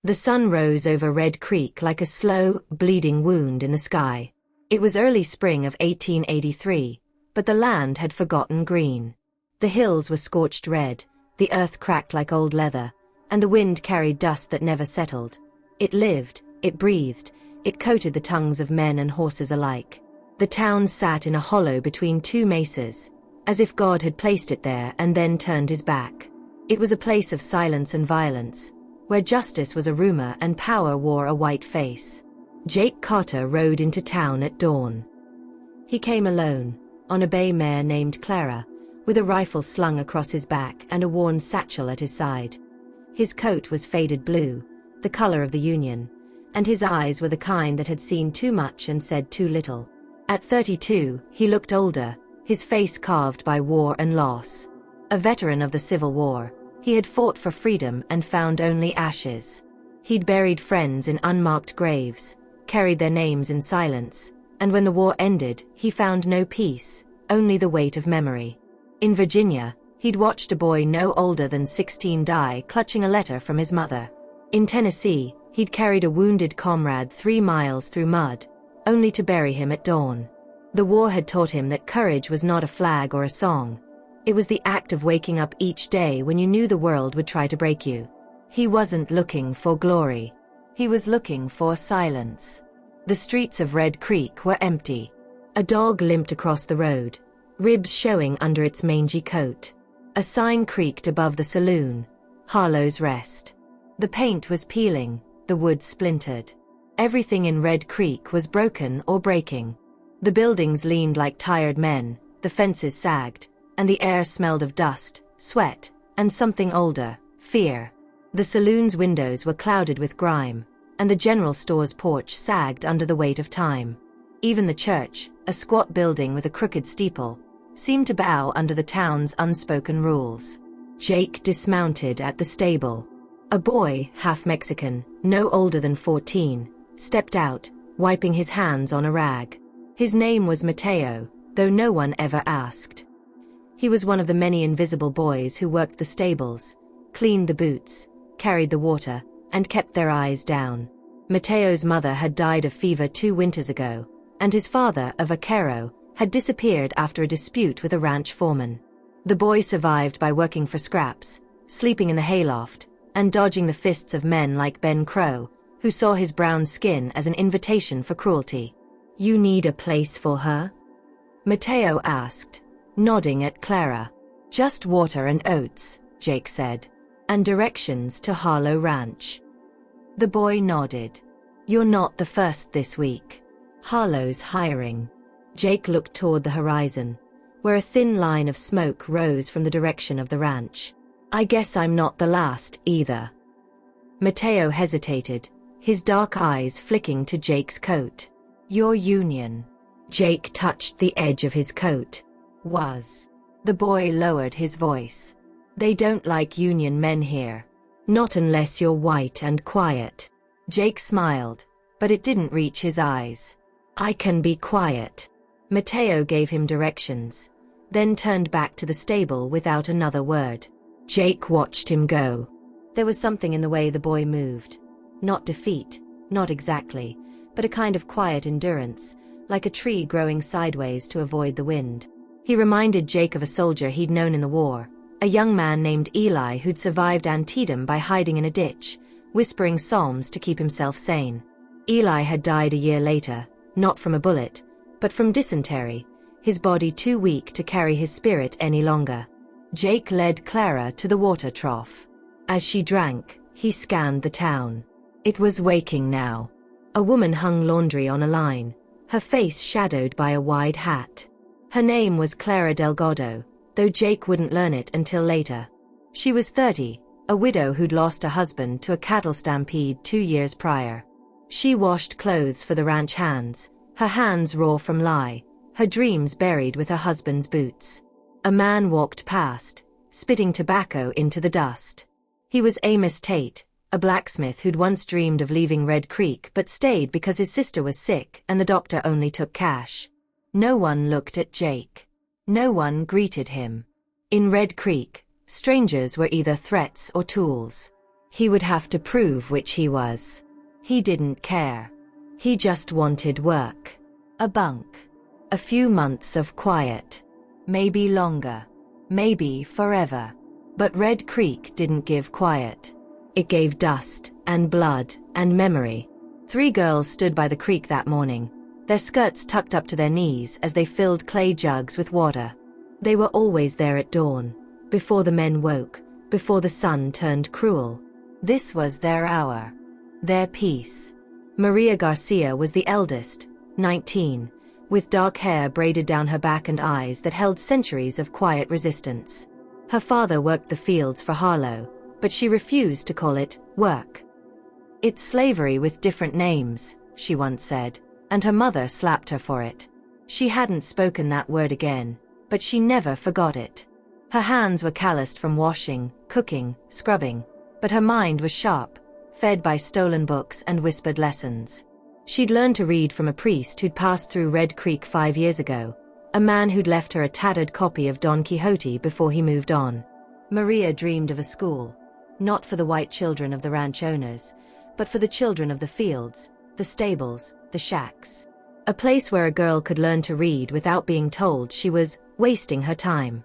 The sun rose over Red Creek like a slow, bleeding wound in the sky. It was early spring of 1883, but the land had forgotten green. The hills were scorched red, the earth cracked like old leather, and the wind carried dust that never settled. It lived, it breathed, it coated the tongues of men and horses alike. The town sat in a hollow between two mesas, as if God had placed it there and then turned his back. It was a place of silence and violence, where justice was a rumor and power wore a white face. Jake Carter rode into town at dawn. He came alone, on a bay mare named Clara, with a rifle slung across his back and a worn satchel at his side. His coat was faded blue, the color of the Union, and his eyes were the kind that had seen too much and said too little. At 32, he looked older, his face carved by war and loss. A veteran of the Civil War, he had fought for freedom and found only ashes. He'd buried friends in unmarked graves, carried their names in silence, and when the war ended, he found no peace, only the weight of memory. In Virginia, he'd watched a boy no older than 16 die clutching a letter from his mother. In Tennessee, he'd carried a wounded comrade 3 miles through mud, only to bury him at dawn. The war had taught him that courage was not a flag or a song. It was the act of waking up each day when you knew the world would try to break you. He wasn't looking for glory. He was looking for silence. The streets of Red Creek were empty. A dog limped across the road, ribs showing under its mangy coat. A sign creaked above the saloon, Harlow's Rest. The paint was peeling, the wood splintered. Everything in Red Creek was broken or breaking. The buildings leaned like tired men, the fences sagged, and the air smelled of dust, sweat, and something older, fear. The saloon's windows were clouded with grime, and the general store's porch sagged under the weight of time. Even the church, a squat building with a crooked steeple, seemed to bow under the town's unspoken rules. Jake dismounted at the stable. A boy, half Mexican, no older than 14, stepped out, wiping his hands on a rag. His name was Mateo, though no one ever asked. He was one of the many invisible boys who worked the stables, cleaned the boots, carried the water, and kept their eyes down. Mateo's mother had died of fever 2 winters ago, and his father, a vaquero, had disappeared after a dispute with a ranch foreman. The boy survived by working for scraps, sleeping in the hayloft, and dodging the fists of men like Ben Crow, who saw his brown skin as an invitation for cruelty. "You need a place for her?" Mateo asked, nodding at Clara. "Just water and oats," Jake said, "and directions to Harlow Ranch." The boy nodded. "You're not the first this week. Harlow's hiring." Jake looked toward the horizon, where a thin line of smoke rose from the direction of the ranch. "I guess I'm not the last, either." Mateo hesitated, his dark eyes flicking to Jake's coat. "Your union." Jake touched the edge of his coat. "Was." The boy lowered his voice. "They don't like union men here. Not unless you're white and quiet." Jake smiled, but it didn't reach his eyes. "I can be quiet." Mateo gave him directions, then turned back to the stable without another word. Jake watched him go. There was something in the way the boy moved. Not defeat, not exactly, but a kind of quiet endurance, like a tree growing sideways to avoid the wind. He reminded Jake of a soldier he'd known in the war, a young man named Eli who'd survived Antietam by hiding in a ditch, whispering psalms to keep himself sane. Eli had died a year later, not from a bullet, but from dysentery, his body too weak to carry his spirit any longer. Jake led Clara to the water trough. As she drank, he scanned the town. It was waking now. A woman hung laundry on a line, her face shadowed by a wide hat. Her name was Clara Delgado, though Jake wouldn't learn it until later. She was 30, a widow who'd lost a husband to a cattle stampede 2 years prior. She washed clothes for the ranch hands, her hands raw from lie, her dreams buried with her husband's boots. A man walked past, spitting tobacco into the dust. He was Amos Tate, a blacksmith who'd once dreamed of leaving Red Creek but stayed because his sister was sick and the doctor only took cash. No one looked at Jake. No one greeted him. In Red Creek, strangers were either threats or tools. He would have to prove which he was. He didn't care. He just wanted work. A bunk. A few months of quiet. Maybe longer. Maybe forever. But Red Creek didn't give quiet. It gave dust, and blood, and memory. 3 girls stood by the creek that morning, their skirts tucked up to their knees as they filled clay jugs with water. They were always there at dawn, before the men woke, before the sun turned cruel. This was their hour. Their peace. Maria García was the eldest, 19, with dark hair braided down her back and eyes that held centuries of quiet resistance. Her father worked the fields for Harlow, but she refused to call it work. It's slavery with different names, she once said, and her mother slapped her for it. She hadn't spoken that word again, but she never forgot it. Her hands were calloused from washing, cooking, scrubbing, but her mind was sharp, fed by stolen books and whispered lessons. She'd learned to read from a priest who'd passed through Red Creek 5 years ago, a man who'd left her a tattered copy of Don Quixote before he moved on. Maria dreamed of a school, not for the white children of the ranch owners, but for the children of the fields, the stables, the shacks. A place where a girl could learn to read without being told she was wasting her time.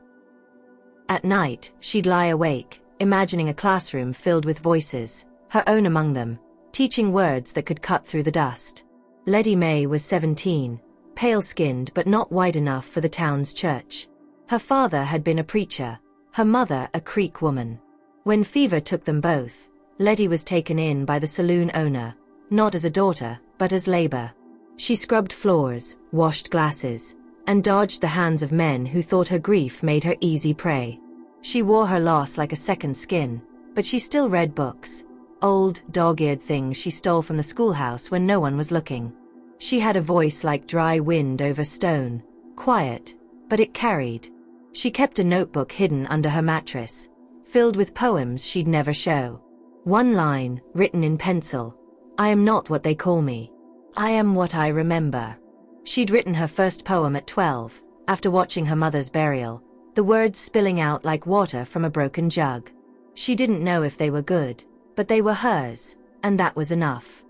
At night, she'd lie awake, imagining a classroom filled with voices, her own among them, teaching words that could cut through the dust. Letty May was 17, pale-skinned but not white enough for the town's church. Her father had been a preacher, her mother a Creek woman. When fever took them both, Letty was taken in by the saloon owner, not as a daughter, but as labor. She scrubbed floors, washed glasses, and dodged the hands of men who thought her grief made her easy prey. She wore her loss like a second skin, but she still read books, old, dog-eared things she stole from the schoolhouse when no one was looking. She had a voice like dry wind over stone, quiet, but it carried. She kept a notebook hidden under her mattress, filled with poems she'd never show. One line, written in pencil, "I am not what they call me. I am what I remember." She'd written her first poem at 12, after watching her mother's burial, the words spilling out like water from a broken jug. She didn't know if they were good, but they were hers, and that was enough.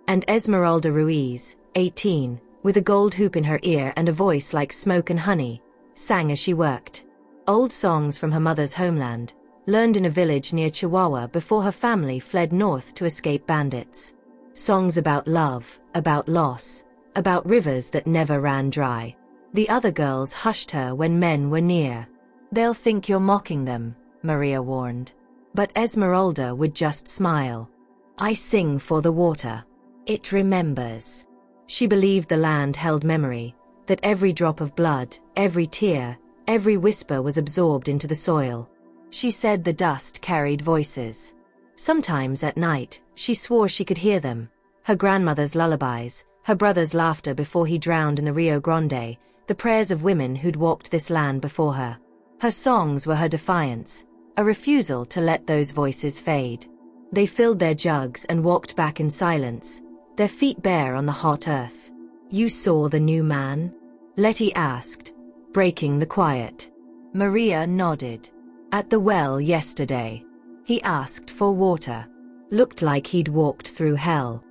And Esmeralda Ruiz, 18, with a gold hoop in her ear and a voice like smoke and honey, sang as she worked. Old songs from her mother's homeland, learned in a village near Chihuahua before her family fled north to escape bandits. Songs about love, about loss, about rivers that never ran dry. The other girls hushed her when men were near. "They'll think you're mocking them," Maria warned. But Esmeralda would just smile. "I sing for the water. It remembers." She believed the land held memory, that every drop of blood, every tear, every whisper was absorbed into the soil. She said the dust carried voices. Sometimes at night, she swore she could hear them. Her grandmother's lullabies, her brother's laughter before he drowned in the Rio Grande, the prayers of women who'd walked this land before her. Her songs were her defiance, a refusal to let those voices fade. They filled their jugs and walked back in silence, their feet bare on the hot earth. "You saw the new man?" Letty asked, breaking the quiet. Maria nodded. "At the well yesterday. He asked for water. Looked like he'd walked through hell."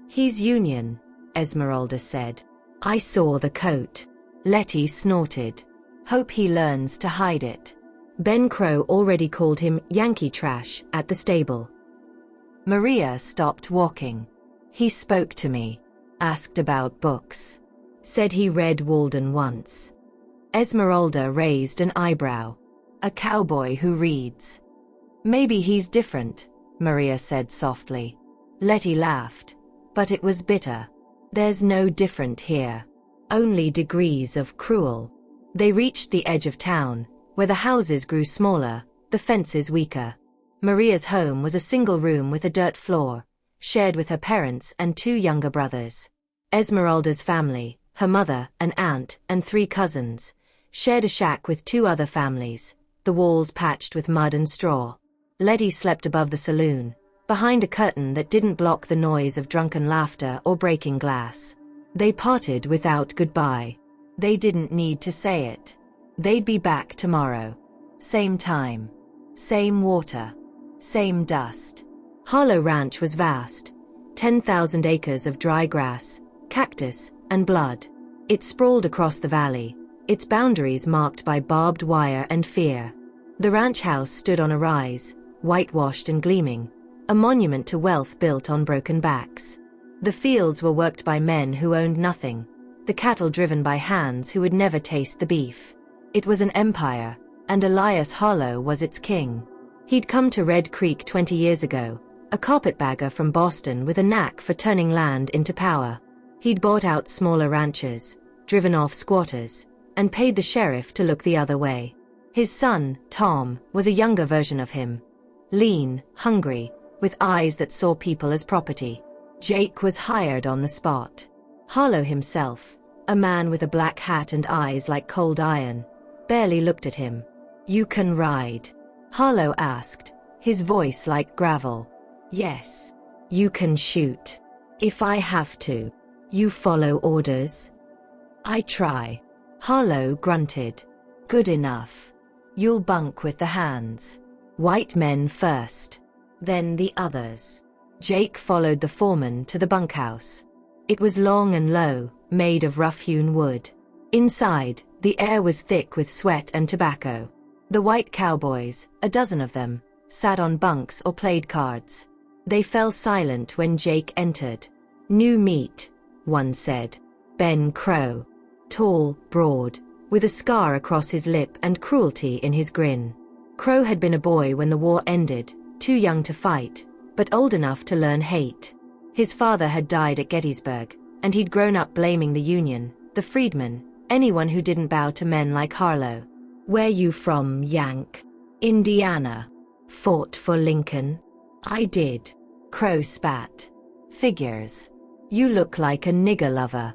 "He's Union," Esmeralda said. "I saw the coat." Letty snorted. "Hope he learns to hide it." Ben Crow already called him Yankee trash at the stable. Maria stopped walking. "He spoke to me. Asked about books. Said he read Walden once." Esmeralda raised an eyebrow. "A cowboy who reads." "Maybe he's different," Maria said softly. Letty laughed, but it was bitter. "There's no different here. Only degrees of cruel." They reached the edge of town, where the houses grew smaller, the fences weaker. Maria's home was a single room with a dirt floor, shared with her parents and 2 younger brothers. Esmeralda's family, her mother, an aunt, and 3 cousins, shared a shack with 2 other families, the walls patched with mud and straw. Letty slept above the saloon, behind a curtain that didn't block the noise of drunken laughter or breaking glass. They parted without goodbye. They didn't need to say it. They'd be back tomorrow. Same time. Same water. Same dust. Harlow Ranch was vast, 10,000 acres of dry grass, cactus, and blood. It sprawled across the valley, its boundaries marked by barbed wire and fear. The ranch house stood on a rise, whitewashed and gleaming, a monument to wealth built on broken backs. The fields were worked by men who owned nothing, the cattle driven by hands who would never taste the beef. It was an empire, and Elias Harlow was its king. He'd come to Red Creek 20 years ago, a carpetbagger from Boston with a knack for turning land into power. He'd bought out smaller ranches, driven off squatters, and paid the sheriff to look the other way. His son, Tom, was a younger version of him. Lean, hungry, with eyes that saw people as property. Jake was hired on the spot. Harlow himself, a man with a black hat and eyes like cold iron, barely looked at him. "You can ride?" Harlow asked, his voice like gravel. "Yes." "You can shoot?" "If I have to." "You follow orders?" "I try." Harlow grunted. "Good enough. You'll bunk with the hands. White men first. Then the others." Jake followed the foreman to the bunkhouse. It was long and low, made of rough-hewn wood. Inside, the air was thick with sweat and tobacco. The white cowboys, a dozen of them, sat on bunks or played cards. They fell silent when Jake entered. "New meat," one said. Ben Crow. Tall, broad, with a scar across his lip and cruelty in his grin. Crow had been a boy when the war ended, too young to fight, but old enough to learn hate. His father had died at Gettysburg, and he'd grown up blaming the Union, the freedmen, anyone who didn't bow to men like Harlow. "Where you from, Yank?" "Indiana." "Fought for Lincoln?" "I did." Crow spat. "Figures. You look like a nigger lover."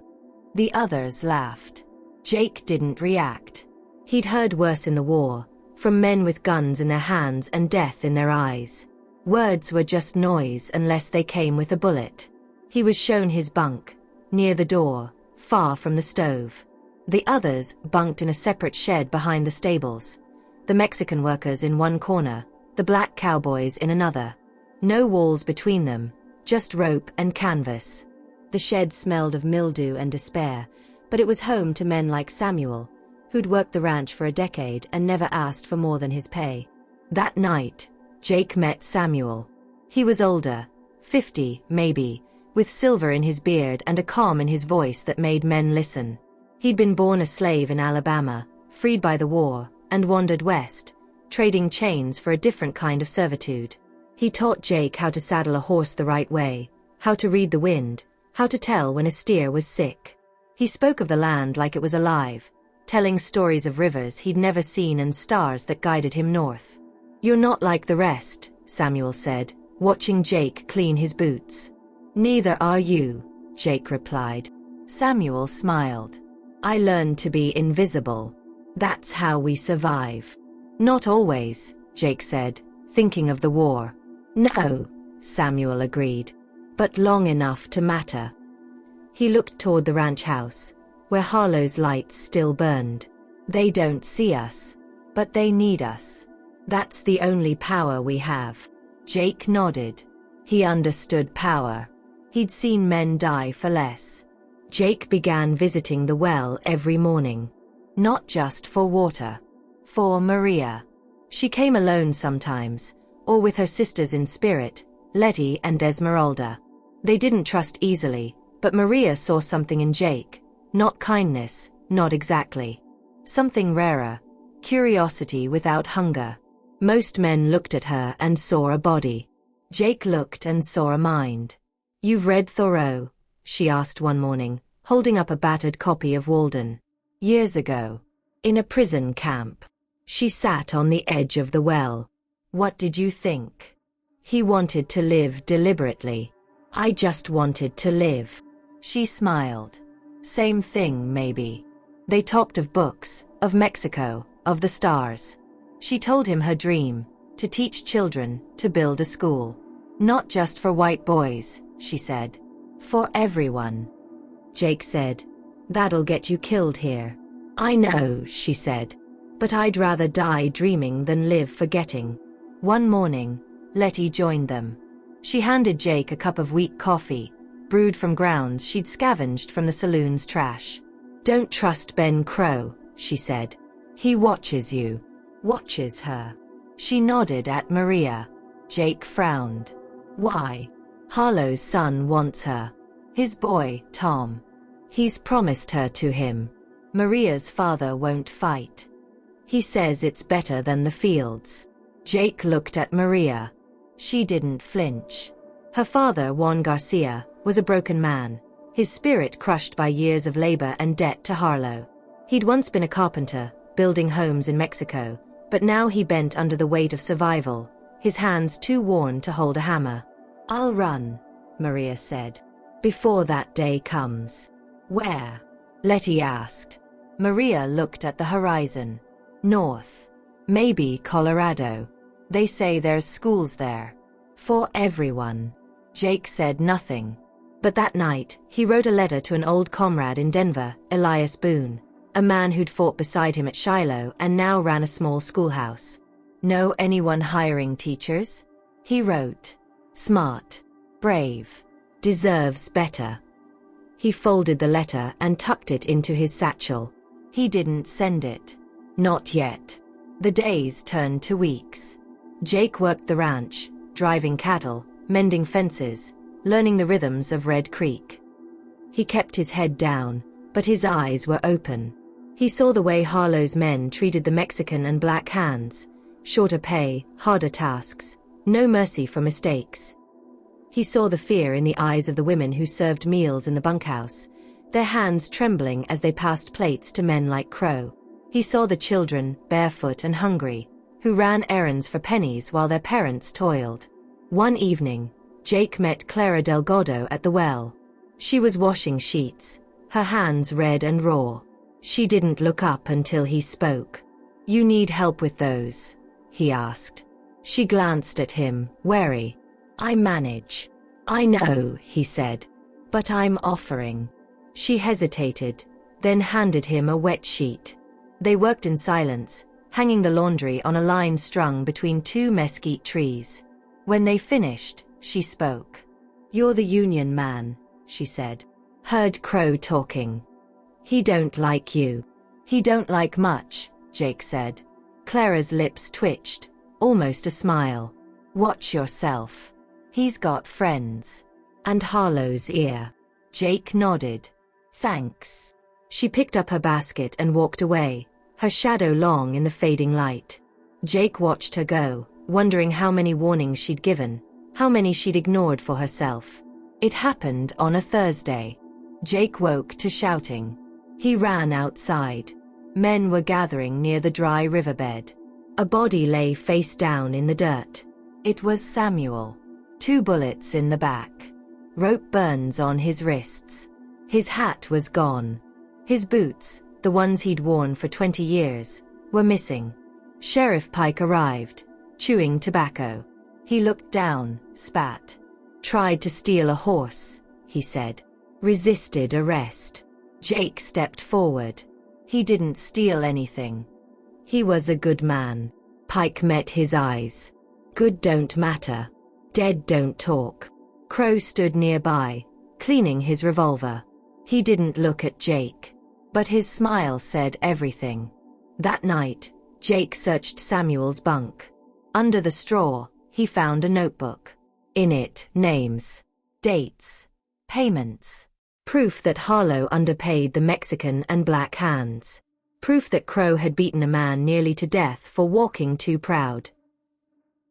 The others laughed. Jake didn't react. He'd heard worse in the war, from men with guns in their hands and death in their eyes. Words were just noise unless they came with a bullet. He was shown his bunk, near the door, far from the stove. The others bunked in a separate shed behind the stables. The Mexican workers in one corner, the black cowboys in another. No walls between them, just rope and canvas. The shed smelled of mildew and despair, but it was home to men like Samuel, who'd worked the ranch for a decade and never asked for more than his pay. That night, Jake met Samuel. He was older, 50, maybe, with silver in his beard and a calm in his voice that made men listen. He'd been born a slave in Alabama, freed by the war, and wandered west, trading chains for a different kind of servitude. He taught Jake how to saddle a horse the right way, how to read the wind, how to tell when a steer was sick. He spoke of the land like it was alive, telling stories of rivers he'd never seen and stars that guided him north. "You're not like the rest," Samuel said, watching Jake clean his boots. "Neither are you," Jake replied. Samuel smiled. "I learned to be invisible. That's how we survive." "Not always," Jake said, thinking of the war. "No," Samuel agreed. "But long enough to matter." He looked toward the ranch house, where Harlow's lights still burned. "They don't see us, but they need us. That's the only power we have." Jake nodded. He understood power. He'd seen men die for less. Jake began visiting the well every morning. Not just for water. For Maria. She came alone sometimes, or with her sisters in spirit, Letty and Esmeralda. They didn't trust easily, but Maria saw something in Jake. Not kindness, not exactly. Something rarer. Curiosity without hunger. Most men looked at her and saw a body. Jake looked and saw a mind. "You've read Thoreau?" she asked one morning, holding up a battered copy of Walden. "Years ago. In a prison camp." She sat on the edge of the well. "What did you think?" "He wanted to live deliberately. I just wanted to live." She smiled. "Same thing, maybe." They talked of books, of Mexico, of the stars. She told him her dream, to teach children, to build a school. "Not just for white boys," she said. "For everyone." Jake said, "That'll get you killed here." "I know," she said. "But I'd rather die dreaming than live forgetting." One morning, Letty joined them. She handed Jake a cup of weak coffee, brewed from grounds she'd scavenged from the saloon's trash. "Don't trust Ben Crow," she said. "He watches you." "Watches her?" She nodded at Maria. Jake frowned. "Why?" "Harlow's son wants her. His boy, Tom. He's promised her to him. Maria's father won't fight. He says it's better than the fields." Jake looked at Maria. She didn't flinch. Her father, Juan Garcia, was a broken man, his spirit crushed by years of labor and debt to Harlow. He'd once been a carpenter, building homes in Mexico, but now he bent under the weight of survival, his hands too worn to hold a hammer. "I'll run," Maria said. "Before that day comes." "Where?" Letty asked. Maria looked at the horizon. "North. Maybe Colorado. They say there's schools there. For everyone." Jake said nothing. But that night, he wrote a letter to an old comrade in Denver, Elias Boone, a man who'd fought beside him at Shiloh and now ran a small schoolhouse. "Know anyone hiring teachers?" He wrote. "Smart. Brave. Deserves better." He folded the letter and tucked it into his satchel. He didn't send it. Not yet. The days turned to weeks. Jake worked the ranch, driving cattle, mending fences, learning the rhythms of Red Creek. He kept his head down, but his eyes were open. He saw the way Harlow's men treated the Mexican and black hands: shorter pay, harder tasks, no mercy for mistakes. He saw the fear in the eyes of the women who served meals in the bunkhouse, their hands trembling as they passed plates to men like Crow. He saw the children, barefoot and hungry, who ran errands for pennies while their parents toiled. One evening, Jake met Clara Delgado at the well. She was washing sheets, her hands red and raw. She didn't look up until he spoke. "You need help with those?" he asked. She glanced at him, wary. "I manage." "I know," he said. "But I'm offering." She hesitated, then handed him a wet sheet. They worked in silence, hanging the laundry on a line strung between two mesquite trees. When they finished, she spoke. "You're the union man," she said. "Heard Crow talking. He don't like you." "He don't like much," Jake said. Clara's lips twitched, almost a smile. "Watch yourself. He's got friends." "And Harlow's ear." Jake nodded. "Thanks." She picked up her basket and walked away, her shadow long in the fading light. Jake watched her go, wondering how many warnings she'd given, how many she'd ignored for herself. It happened on a Thursday. Jake woke to shouting. He ran outside. Men were gathering near the dry riverbed. A body lay face down in the dirt. It was Samuel. 2 bullets in the back. Rope burns on his wrists. His hat was gone. His boots, the ones he'd worn for 20 years, were missing. Sheriff Pike arrived, chewing tobacco. He looked down, spat. "Tried to steal a horse," he said. "Resisted arrest." Jake stepped forward. "He didn't steal anything. He was a good man." Pike met his eyes. "Good don't matter. Dead don't talk." Crow stood nearby, cleaning his revolver. He didn't look at Jake, but his smile said everything. That night, Jake searched Samuel's bunk. Under the straw, he found a notebook. In it, names, dates, payments, proof that Harlow underpaid the Mexican and black hands, proof that Crow had beaten a man nearly to death for walking too proud,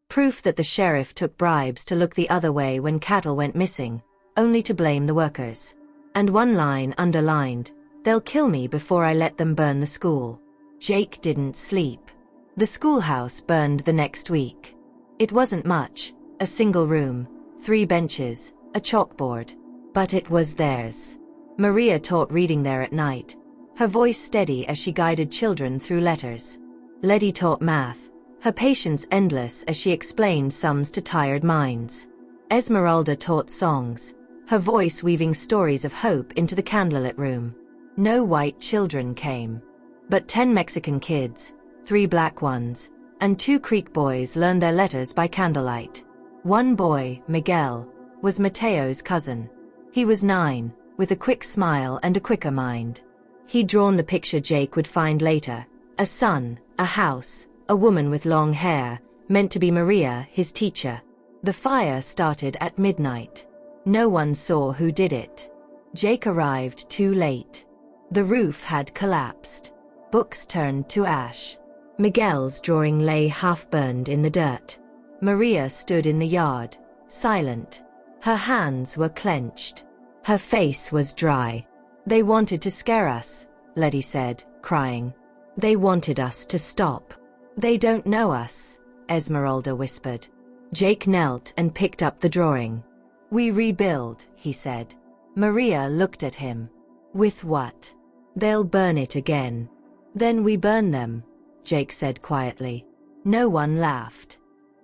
proof that the sheriff took bribes to look the other way when cattle went missing, only to blame the workers. And one line underlined, "They'll kill me before I let them burn the school." Jake didn't sleep. The schoolhouse burned the next week. It wasn't much, a single room, 3 benches, a chalkboard. But it was theirs. Maria taught reading there at night, her voice steady as she guided children through letters. Letty taught math, her patience endless as she explained sums to tired minds. Esmeralda taught songs, her voice weaving stories of hope into the candlelit room. No white children came. But 10 Mexican kids, 3 black ones, and 2 Creek boys learned their letters by candlelight. One boy, Miguel, was Mateo's cousin. He was 9, with a quick smile and a quicker mind. He'd drawn the picture Jake would find later: a sun, a house, a woman with long hair, meant to be Maria, his teacher. The fire started at midnight. No one saw who did it. Jake arrived too late. The roof had collapsed. Books turned to ash. Miguel's drawing lay half-burned in the dirt. Maria stood in the yard, silent. Her hands were clenched. Her face was dry. "They wanted to scare us," Letty said, crying. "They wanted us to stop. They don't know us," Esmeralda whispered. Jake knelt and picked up the drawing. "We rebuild," he said. Maria looked at him. "With what?" "They'll burn it again." "Then we burn them," Jake said quietly. No one laughed.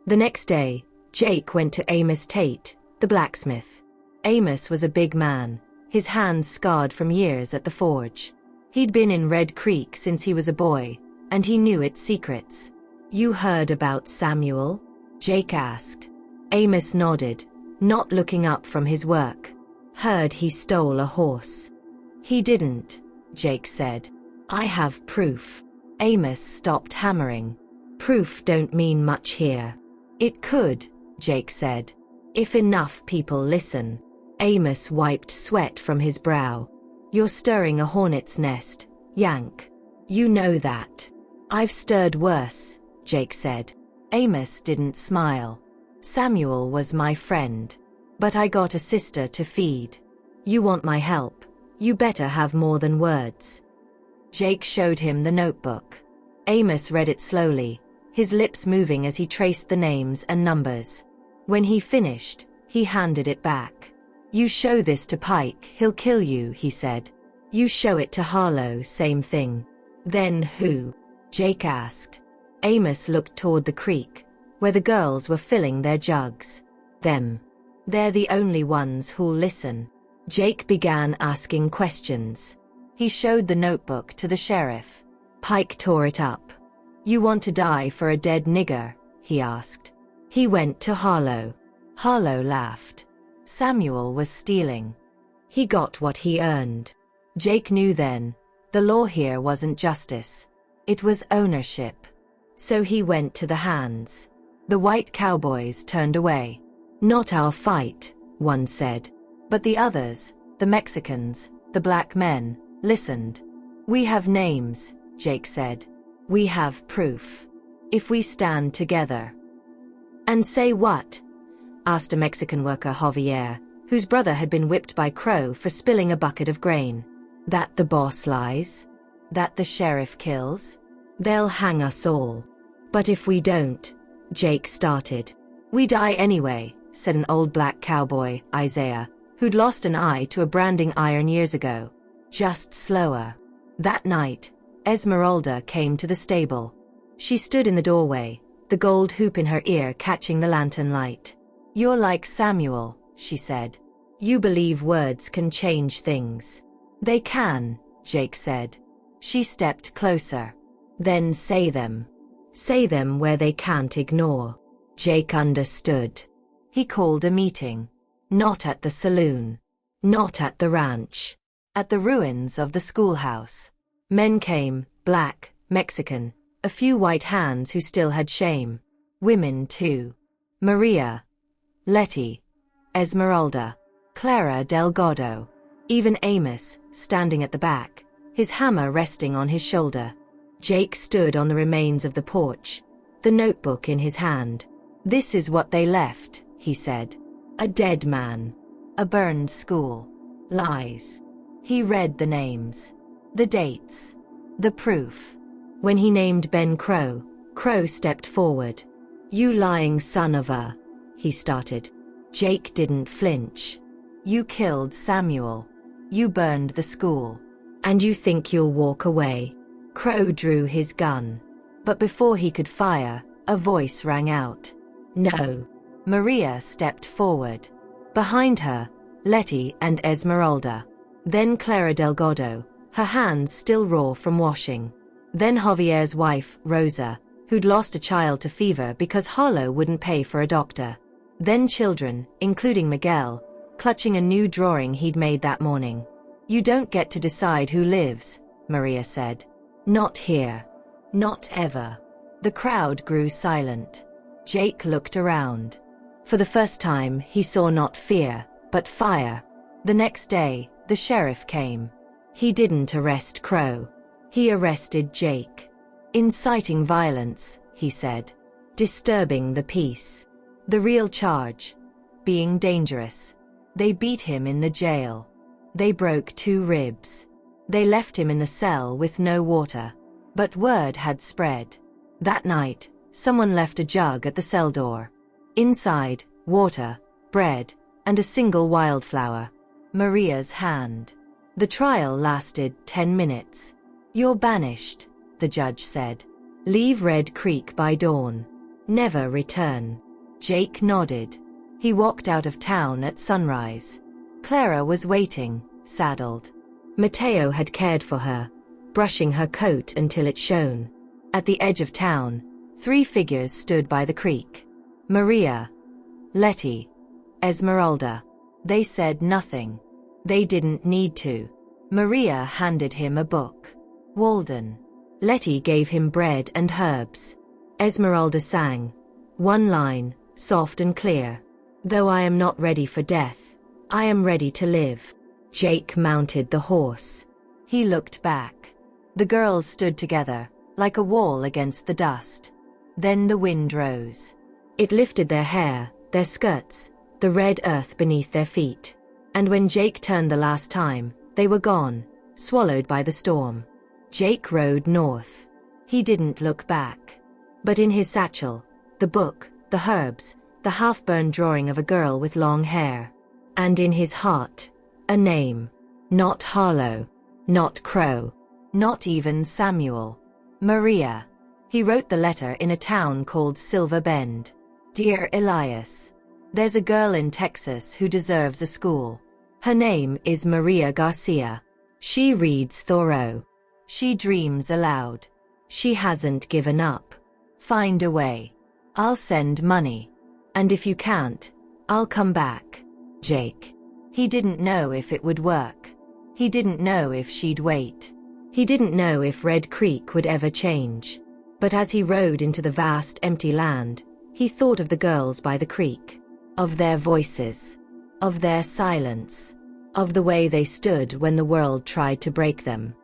The next day, Jake went to Amos Tate, the blacksmith. Amos was a big man, his hands scarred from years at the forge. He'd been in Red Creek since he was a boy, and he knew its secrets. "You heard about Samuel?" Jake asked. Amos nodded, not looking up from his work. "Heard he stole a horse." "He didn't," Jake said. "I have proof." Amos stopped hammering. "Proof don't mean much here." "It could," Jake said. "If enough people listen." Amos wiped sweat from his brow. "You're stirring a hornet's nest, Yank. You know that." "I've stirred worse," Jake said. Amos didn't smile. "Samuel was my friend. But I got a sister to feed. You want my help? You better have more than words." Jake showed him the notebook. Amos read it slowly, his lips moving as he traced the names and numbers. When he finished, he handed it back. "You show this to Pike, he'll kill you," he said. "You show it to Harlow, same thing." "Then who?" Jake asked. Amos looked toward the creek, where the girls were filling their jugs. "Them. They're the only ones who'll listen." Jake began asking questions. He showed the notebook to the sheriff. Pike tore it up. "You want to die for a dead nigger?" he asked. He went to Harlow. Harlow laughed. Samuel was stealing. He got what he earned. Jake knew then, the law here wasn't justice. It was ownership. So he went to the hands. The white cowboys turned away. "Not our fight," one said. But the others, the Mexicans, the black men, listened. "We have names," Jake said. "We have proof. If we stand together." "And say what?" asked a Mexican worker, Javier, whose brother had been whipped by Crow for spilling a bucket of grain. "That the boss lies? That the sheriff kills? They'll hang us all." "But if we don't," Jake started. "We die anyway," said an old black cowboy, Isaiah, who'd lost an eye to a branding iron years ago. "Just slower." That night, Esmeralda came to the stable. She stood in the doorway, the gold hoop in her ear catching the lantern light. "You're like Samuel," she said. "You believe words can change things." "They can," Jake said. She stepped closer. "Then say them. Say them where they can't ignore." Jake understood. He called a meeting. Not at the saloon. Not at the ranch. At the ruins of the schoolhouse. Men came, black, Mexican, a few white hands who still had shame. Women too. Maria, Letty, Esmeralda, Clara Delgado. Even Amos, standing at the back, his hammer resting on his shoulder. Jake stood on the remains of the porch, the notebook in his hand. "This is what they left," he said. "A dead man. A burned school. Lies." He read the names. The dates. The proof. When he named Ben Crow, Crow stepped forward. "You lying son of a..." he started. Jake didn't flinch. "You killed Samuel. You burned the school. And you think you'll walk away?" Crow drew his gun. But before he could fire, a voice rang out. "No." Maria stepped forward. Behind her, Letty and Esmeralda. Then Clara Delgado, her hands still raw from washing. Then Javier's wife, Rosa, who'd lost a child to fever because Harlow wouldn't pay for a doctor. Then children, including Miguel, clutching a new drawing he'd made that morning. "You don't get to decide who lives," Maria said. "Not here. Not ever." The crowd grew silent. Jake looked around. For the first time, he saw not fear, but fire. The next day, the sheriff came. He didn't arrest Crow. He arrested Jake. "Inciting violence," he said. "Disturbing the peace." The real charge: being dangerous. They beat him in the jail. They broke 2 ribs. They left him in the cell with no water. But word had spread. That night, someone left a jug at the cell door. Inside, water, bread, and a single wildflower. Maria's hand. The trial lasted 10 minutes. "You're banished," the judge said. "Leave Red Creek by dawn. Never return." Jake nodded. He walked out of town at sunrise. Clara was waiting, saddled. Mateo had cared for her, brushing her coat until it shone. At the edge of town, 3 figures stood by the creek. Maria, Letty, Esmeralda. They said nothing. They didn't need to. Maria handed him a book. Walden. Letty gave him bread and herbs. Esmeralda sang. One line, soft and clear. "Though I am not ready for death, I am ready to live." Jake mounted the horse. He looked back. The girls stood together, like a wall against the dust. Then the wind rose. It lifted their hair, their skirts, the red earth beneath their feet. And when Jake turned the last time, they were gone, swallowed by the storm. Jake rode north. He didn't look back. But in his satchel, the book, the herbs, the half-burned drawing of a girl with long hair. And in his heart, a name. Not Harlow. Not Crow. Not even Samuel. Maria. He wrote the letter in a town called Silver Bend. "Dear Elias, there's a girl in Texas who deserves a school. Her name is Maria García. She reads thorough. She dreams aloud. She hasn't given up. Find a way. I'll send money. And if you can't, I'll come back." Jake. He didn't know if it would work. He didn't know if she'd wait. He didn't know if Red Creek would ever change. But as he rode into the vast empty land, he thought of the girls by the creek. Of their voices. Of their silence. Of the way they stood when the world tried to break them.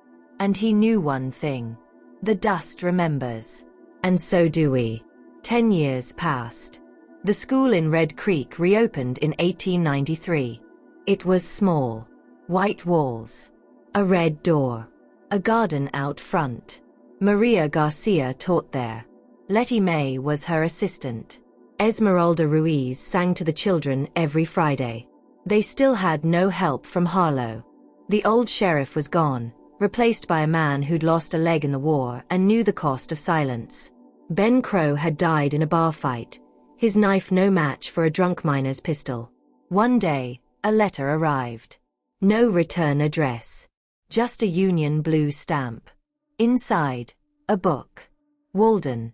And he knew one thing. The dust remembers. And so do we. 10 years passed. The school in Red Creek reopened in 1893. It was small. White walls. A red door. A garden out front. Maria Garcia taught there. Letty May was her assistant. Esmeralda Ruiz sang to the children every Friday. They still had no help from Harlow. The old sheriff was gone, replaced by a man who'd lost a leg in the war and knew the cost of silence. Ben Crow had died in a bar fight, his knife no match for a drunk miner's pistol. One day, a letter arrived. No return address. Just a Union blue stamp. Inside, a book. Walden.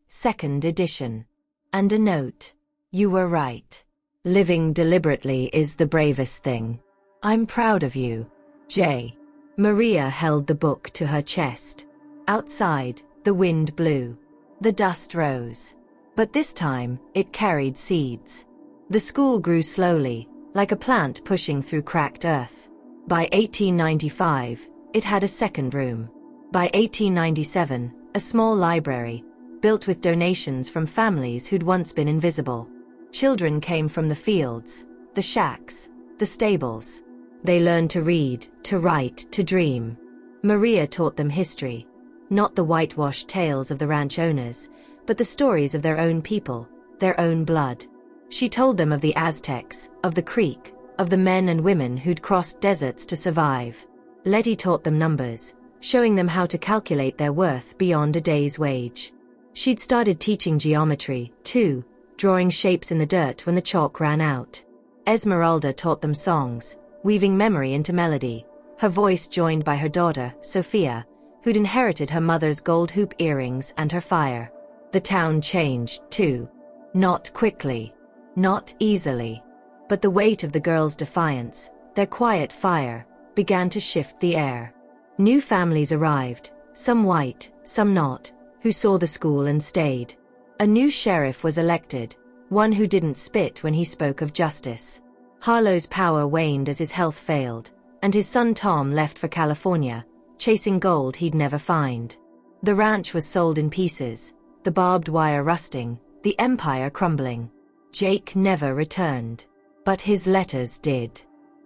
2nd edition. And a note. "You were right. Living deliberately is the bravest thing. I'm proud of you, J." Maria held the book to her chest. Outside, the wind blew. The dust rose. But this time, it carried seeds. The school grew slowly, like a plant pushing through cracked earth. By 1895, it had a second room. By 1897, a small library, built with donations from families who'd once been invisible. Children came from the fields, the shacks, the stables. They learned to read, to write, to dream. Maria taught them history. Not the whitewashed tales of the ranch owners, but the stories of their own people, their own blood. She told them of the Aztecs, of the creek, of the men and women who'd crossed deserts to survive. Letty taught them numbers, showing them how to calculate their worth beyond a day's wage. She'd started teaching geometry, too, drawing shapes in the dirt when the chalk ran out. Esmeralda taught them songs, weaving memory into melody, her voice joined by her daughter, Sophia, who'd inherited her mother's gold hoop earrings and her fire. The town changed, too. Not quickly. Not easily. But the weight of the girls' defiance, their quiet fire, began to shift the air. New families arrived, some white, some not, who saw the school and stayed. A new sheriff was elected, one who didn't spit when he spoke of justice. Harlow's power waned as his health failed, and his son Tom left for California, chasing gold he'd never find. The ranch was sold in pieces, the barbed wire rusting, the empire crumbling. Jake never returned. But his letters did.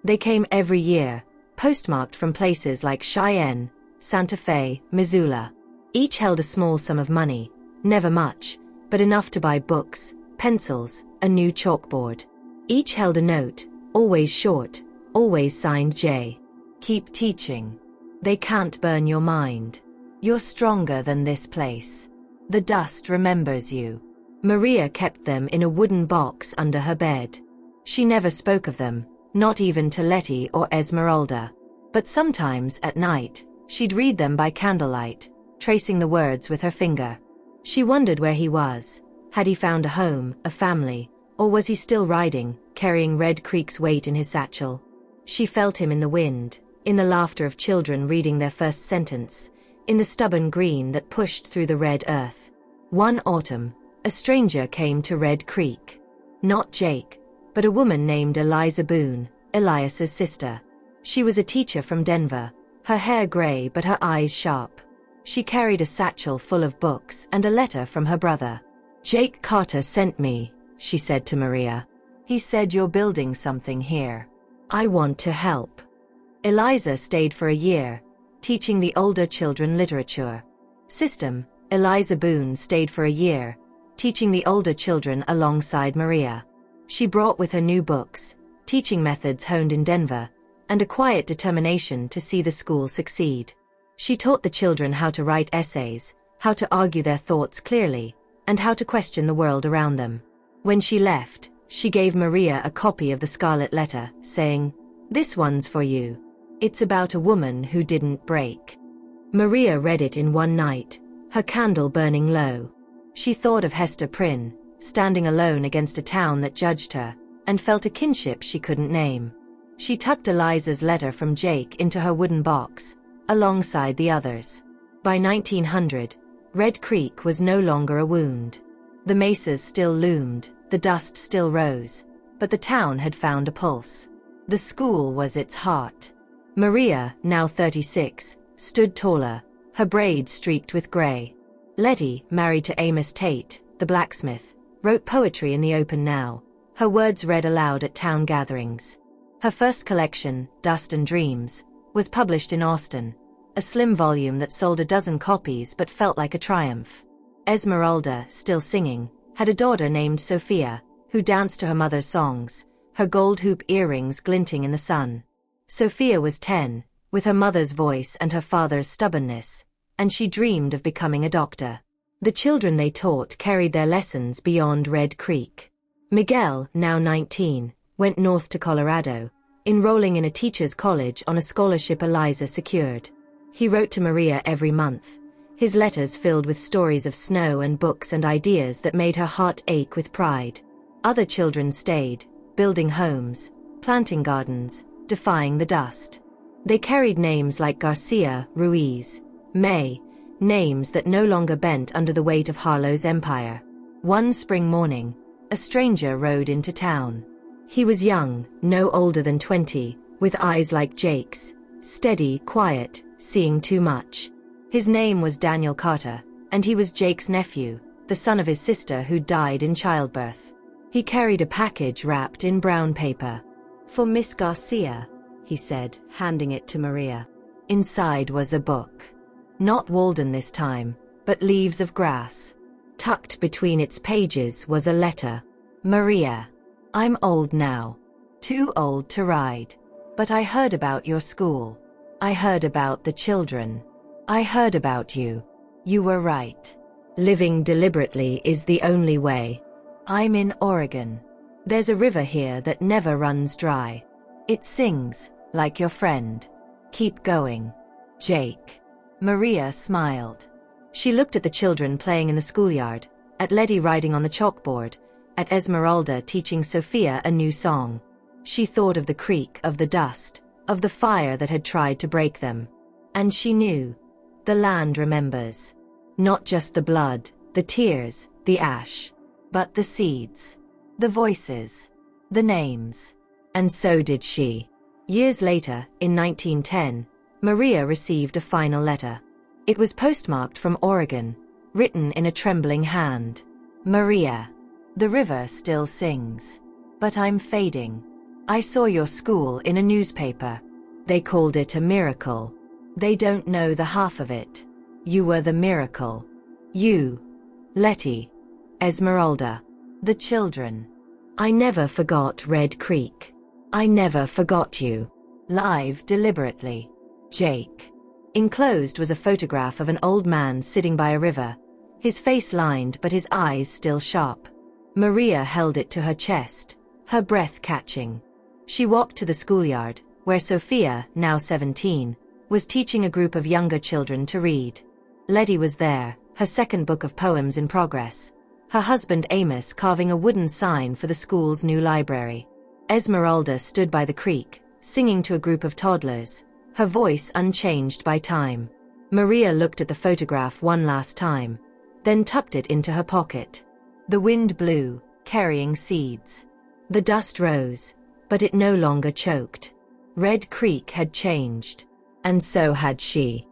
They came every year, postmarked from places like Cheyenne, Santa Fe, Missoula. Each held a small sum of money, never much, but enough to buy books, pencils, a new chalkboard. Each held a note, always short, always signed J. Keep teaching. They can't burn your mind. You're stronger than this place. The dust remembers you. Maria kept them in a wooden box under her bed. She never spoke of them, not even to Letty or Esmeralda. But sometimes, at night, she'd read them by candlelight, tracing the words with her finger. She wondered where he was. Had he found a home, a family, or was he still riding, carrying Red Creek's weight in his satchel? She felt him in the wind, in the laughter of children reading their first sentence, in the stubborn green that pushed through the red earth. One autumn, a stranger came to Red Creek. Not Jake, but a woman named Eliza Boone, Elias's sister. She was a teacher from Denver, her hair gray but her eyes sharp. She carried a satchel full of books and a letter from her brother. "Jake Carter sent me," she said to Maria. "He said you're building something here. I want to help." Eliza stayed for a year, teaching the older children literature. System, Eliza Boone stayed for a year, teaching the older children alongside Maria. She brought with her new books, teaching methods honed in Denver, and a quiet determination to see the school succeed. She taught the children how to write essays, how to argue their thoughts clearly, and how to question the world around them. When she left, she gave Maria a copy of the Scarlet Letter, saying, "This one's for you. It's about a woman who didn't break." Maria read it in one night, her candle burning low. She thought of Hester Prynne, standing alone against a town that judged her, and felt a kinship she couldn't name. She tucked Eliza's letter from Jake into her wooden box, alongside the others. By 1900, Red Creek was no longer a wound. The mesas still loomed, the dust still rose, but the town had found a pulse. The school was its heart. Maria, now 36, stood taller, her braids streaked with gray. Letty, married to Amos Tate, the blacksmith, wrote poetry in the open now, her words read aloud at town gatherings. Her first collection, Dust and Dreams, was published in Austin, a slim volume that sold a dozen copies but felt like a triumph. Esmeralda, still singing, had a daughter named Sophia, who danced to her mother's songs, her gold hoop earrings glinting in the sun. Sophia was 10, with her mother's voice and her father's stubbornness, and she dreamed of becoming a doctor. The children they taught carried their lessons beyond Red Creek. Miguel, now 19, went north to Colorado, enrolling in a teacher's college on a scholarship Eliza secured. He wrote to Maria every month, his letters filled with stories of snow and books and ideas that made her heart ache with pride. Other children stayed, building homes, planting gardens, defying the dust. They carried names like Garcia, Ruiz, May, names that no longer bent under the weight of Harlow's empire. One spring morning, a stranger rode into town. He was young, no older than 20, with eyes like Jake's, steady, quiet, seeing too much. His name was Daniel Carter, and he was Jake's nephew, the son of his sister who died in childbirth. He carried a package wrapped in brown paper. "For Miss Garcia," he said, handing it to Maria. Inside was a book. Not Walden this time, but Leaves of Grass. Tucked between its pages was a letter. "Maria, I'm old now. Too old to ride. But I heard about your school. I heard about the children. I heard about you. You were right. Living deliberately is the only way. I'm in Oregon. There's a river here that never runs dry. It sings, like your friend. Keep going. Jake." Maria smiled. She looked at the children playing in the schoolyard, at Letty writing on the chalkboard, at Esmeralda teaching Sophia a new song. She thought of the creak of the dust, of the fire that had tried to break them. And she knew. The land remembers. Not just the blood, the tears, the ash, but the seeds, the voices, the names. And so did she. Years later, in 1910, Maria received a final letter. It was postmarked from Oregon, written in a trembling hand. Maria, the river still sings. But I'm fading. I saw your school in a newspaper. They called it a miracle. They don't know the half of it. You were the miracle. You, Letty, Esmeralda, the children. I never forgot Red Creek. I never forgot you. Live deliberately. Jake. Enclosed was a photograph of an old man sitting by a river, his face lined but his eyes still sharp. Maria held it to her chest, her breath catching. She walked to the schoolyard, where Sophia, now 17, was teaching a group of younger children to read. Letty was there, her second book of poems in progress, her husband Amos carving a wooden sign for the school's new library. Esmeralda stood by the creek, singing to a group of toddlers, her voice unchanged by time. Maria looked at the photograph one last time, then tucked it into her pocket. The wind blew, carrying seeds. The dust rose, but it no longer choked. Red Creek had changed. And so had she.